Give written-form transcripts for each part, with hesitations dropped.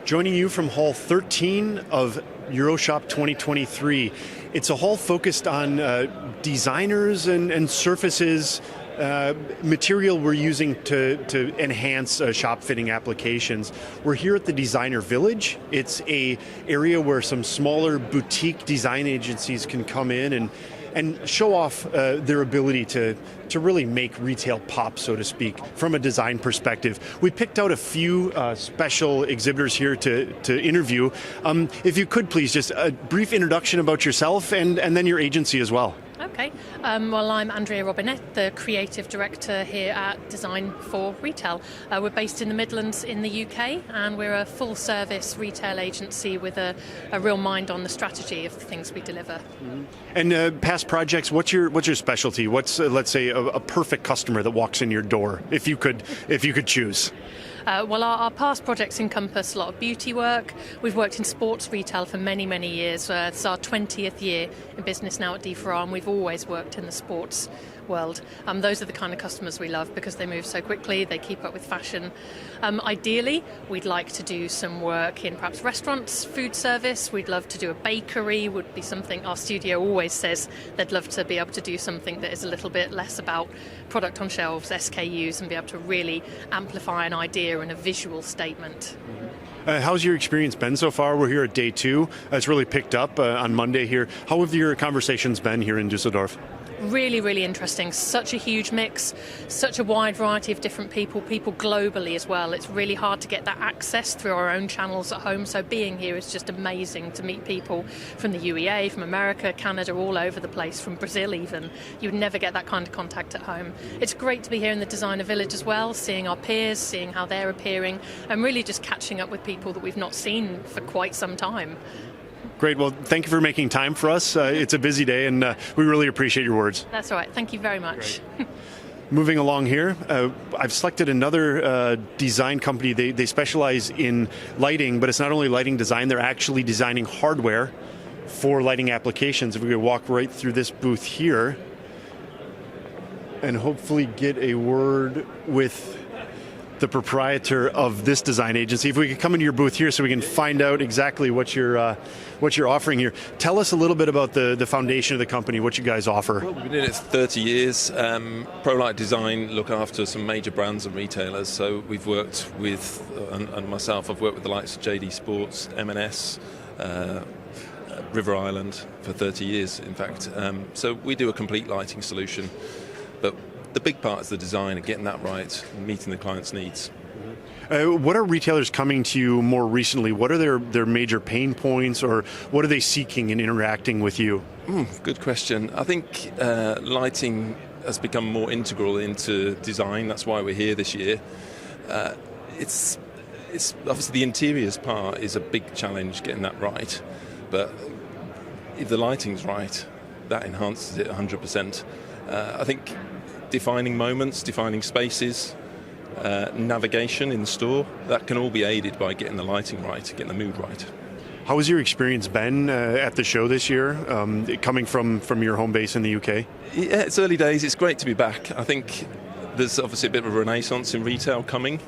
Joining you from Hall 13 of EuroShop 2023. It's a hall focused on designers and surfaces, material we're using to enhance shop fitting applications. We're here at the Designer Village. It's an area where some smaller boutique design agencies can come in and show off their ability to really make retail pop, so to speak, from a design perspective. We picked out a few special exhibitors here to interview. If you could please, just a brief introduction about yourself and then your agency as well. Okay, well, I'm Andrea Robinette, the Creative Director here at Design for Retail. We're based in the Midlands in the UK, and we're a full-service retail agency with a real mind on the strategy of the things we deliver. Mm-hmm. And past projects, what's your specialty? What's, let's say, a perfect customer that walks in your door, if you could choose? Well, our past projects encompass a lot of beauty work. We've worked in sports retail for many, many years. It's our 20th year in business now at D4R, and we've always worked in the sports world. Those are the kind of customers we love because they move so quickly, they keep up with fashion. Ideally, we'd like to do some work in perhaps restaurants, food service. We'd love to do a bakery, would be something our studio always says they'd love to be able to do something that is a little bit less about product on shelves, SKUs, and be able to really amplify an idea and a visual statement. How's your experience been so far? We're here at day 2. It's really picked up on Monday here. How have your conversations been here in Dusseldorf? Really, really interesting. Such a huge mix, such a wide variety of different people globally as well. It's really hard to get that access through our own channels at home, so being here is just amazing to meet people from the UEA, from America, Canada, all over the place, from Brazil even. You would never get that kind of contact at home. It's great to be here in the Designer Village as well, seeing our peers, seeing how they're appearing, and really just catching up with people that we've not seen for quite some time. Great. Well, thank you for making time for us. It's a busy day, and we really appreciate your words. That's all right. Thank you very much. Moving along here, I've selected another design company. They specialize in lighting, but it's not only lighting design, they're actually designing hardware for lighting applications. If we could walk right through this booth here and hopefully get a word with the proprietor of this design agency. If we could come into your booth here so we can find out exactly what you're offering here. Tell us a little bit about the foundation of the company, what you guys offer. Well, we've been in it for 30 years. ProLight Design look after some major brands and retailers. So we've worked with, and myself, I've worked with the likes of JD Sports, M&S, River Island for 30 years, in fact. So we do a complete lighting solution. But the big part is the design and getting that right and meeting the client's needs. What are retailers coming to you more recently? What are their major pain points, or what are they seeking in interacting with you? Good question. I think lighting has become more integral into design. That's why we're here this year. It's obviously the interiors part is a big challenge, getting that right. But if the lighting's right, that enhances it 100%. I think defining moments, defining spaces, navigation in the store, that can all be aided by getting the lighting right, getting the mood right. How has your experience been at the show this year, coming from your home base in the UK? Yeah, it's early days. It's great to be back. I think there's obviously a bit of a renaissance in retail coming.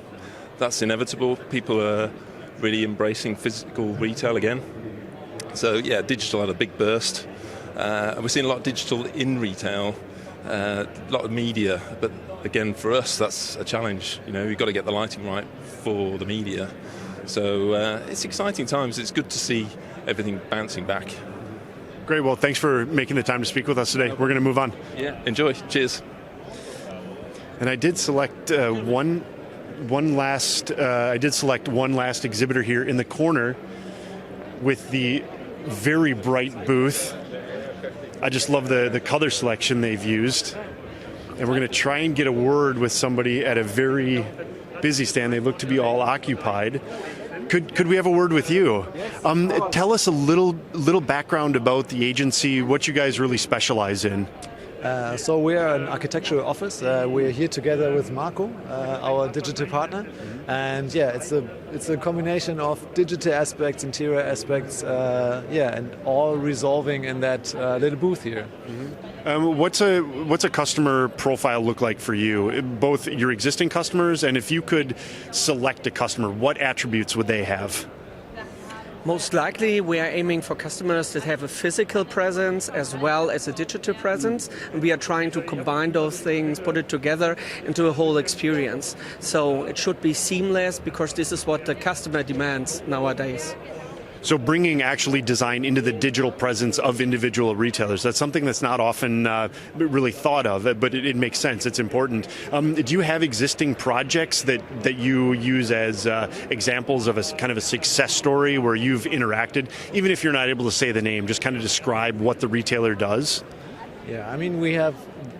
That's inevitable. People are really embracing physical retail again. So yeah, digital had a big burst. We're seeing a lot of digital in retail. A lot of media, but again, for us, that's a challenge. You know, you've got to get the lighting right for the media. So it's exciting times. It's good to see everything bouncing back. Great. Well, thanks for making the time to speak with us today. We're going to move on. Yeah, enjoy. Cheers. And I did select one last exhibitor here in the corner with the very bright booth. I just love the color selection they've used. And we're going to try and get a word with somebody at a very busy stand. They look to be all occupied. Could we have a word with you? Tell us a little background about the agency, what you guys really specialize in. So we are an architectural office. We're here together with Marco, our digital partner, and yeah, it's a combination of digital aspects, interior aspects, and all resolving in that little booth here. What's a customer profile look like for you? Both your existing customers, and if you could select a customer, what attributes would they have? Most likely we are aiming for customers that have a physical presence as well as a digital presence, and we are trying to combine those things, put it together into a whole experience. So it should be seamless because this is what the customer demands nowadays. So bringing actually design into the digital presence of individual retailers, that's something that's not often really thought of, but it makes sense, it's important. Do you have existing projects that you use as examples of a kind of a success story where you've interacted, even if you're not able to say the name, just kind of describe what the retailer does? Yeah, I mean,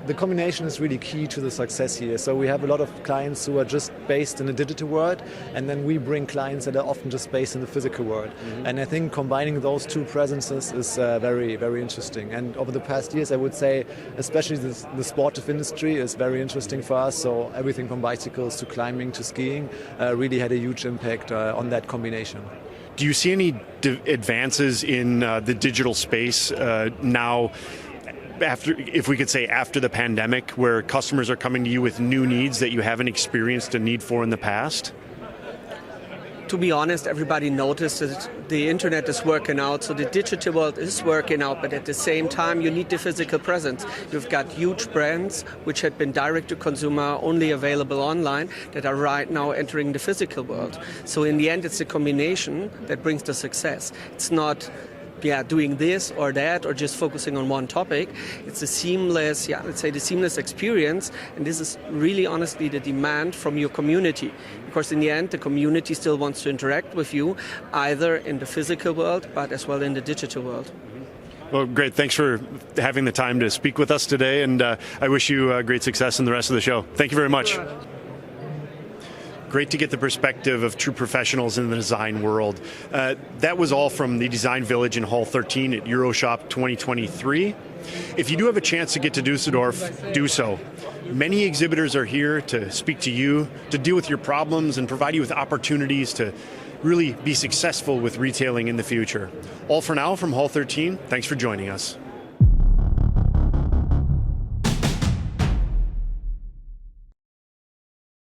the combination is really key to the success here. So we have a lot of clients who are just based in the digital world, and then we bring clients that are often just based in the physical world. Mm-hmm. And I think combining those two presences is very, very interesting. And over the past years, I would say, especially the sportive industry is very interesting for us. So everything from bicycles to climbing to skiing really had a huge impact on that combination. Do you see any advances in the digital space now, if we could say after the pandemic, where customers are coming to you with new needs that you haven't experienced a need for in the past? To be honest, everybody noticed that the internet is working out, so the digital world is working out, but at the same time you need the physical presence. You've got huge brands which had been direct to consumer, only available online, that are right now entering the physical world. So in the end it's a combination that brings the success. It's not doing this or that or just focusing on one topic. It's a seamless, let's say the seamless experience, and this is really honestly the demand from your community. Because in the end, the community still wants to interact with you, either in the physical world, but as well in the digital world. Well, great. Thanks for having the time to speak with us today, and I wish you great success in the rest of the show. Thank you very much. Great to get the perspective of true professionals in the design world. That was all from the Design Village in Hall 13 at EuroShop 2023. If you do have a chance to get to Dusseldorf, do so. Many exhibitors are here to speak to you, to deal with your problems and provide you with opportunities to really be successful with retailing in the future. All for now from Hall 13. Thanks for joining us.